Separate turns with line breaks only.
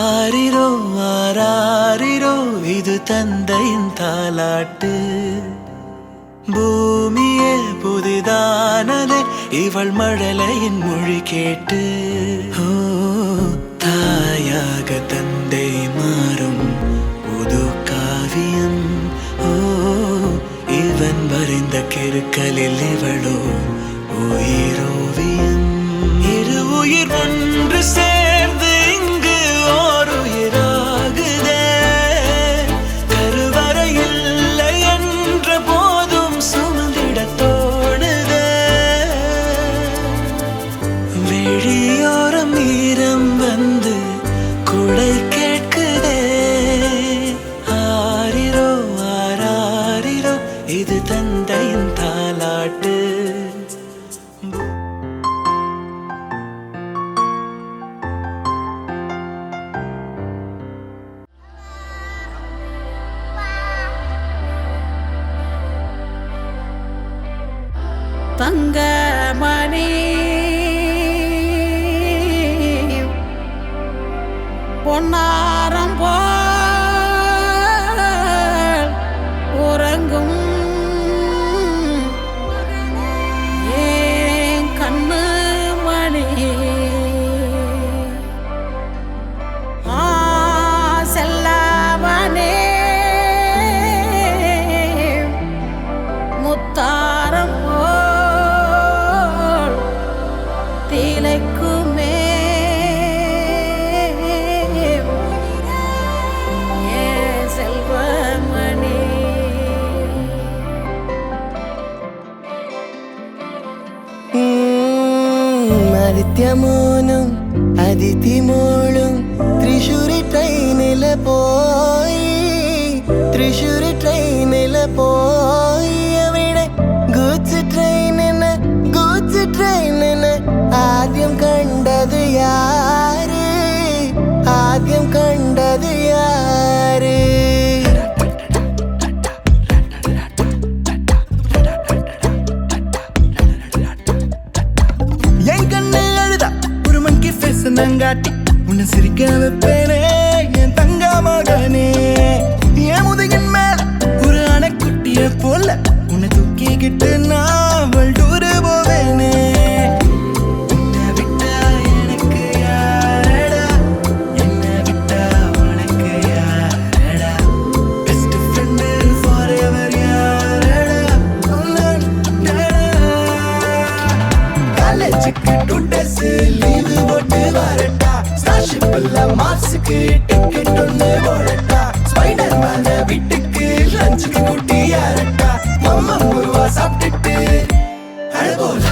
ஆரிரோ ஆராரிரோ இது தந்தையின் தாலாட்டு. பூமியே புதிதானதே இவள் மழலையின் மொழி கேட்டு. ஓ தாயாக தந்தை மாறும் புது காவியம். ஓ இவன் வரைந்த கிறுக்கலில் இவளோ உயிரோவியம். இரு உயிர் ஒன்று சேர்ந்து இங்கு ஓர் உயிராகுதே. கருவறை இல்லை என்ற போதும் சுமந்திட தோணுதே. வெளியோரம் ஈரம் வந்து குடை கேட்குதே. ஆரிரோ ஆராரிரோ இது தந்தையின் தாலாட்டு.
தங்கமணி பொன்னாரம் போல் உறங்கும் ஏன் கண்ணு மணி. செல்லவனே முத்தாரம் திளைக்குமே ஏ செல்வமணி.
ആദിത്യമോനും അതിഥിമോളും തൃശ്ശൂരി ട്രെയിനില് പോയി. തൃശ്ശൂരി ട്രെയിനില് പോയി. അവിടെ ഗൂഡ്സ് ട്രെയിനിന് ആദ്യം കണ്ടത് യാര്? ആദ്യം കണ്ടത് യാര്? என் கண்ணு அழுதா ஒரு மங்கி ஃபேஸ் நங்காட்டி உன்னை சிரிக்க வைப்பேனே என் தங்க மகனே. என் முதுகின் மேல ஒரு அணைக்குட்டிய போல உன்னை தூக்கிக்கிட்டு நான் டூரு போவேனே. உன்னை விட்டா எனக்கு யாரடா? என்னை விட்டா உனக்கு யாரடா? பெஸ்ட் ஃப்ரெண்டு ஃபாரெவர் யாரடா? காலேஜுக்கு 2 days லீவு போட்டு வரட்டா. ஸ்டார்ஷிப்ல மார்ஸுக்கு டிக்கெட் ஒன்று போடட்டா. ஸ்பைடர் மேன வீட்டுக்கு லஞ்சுக்கு கூட்டி யாரட்டா. மம்மா முருவா சாப்பிட்டுட்டு அழகோல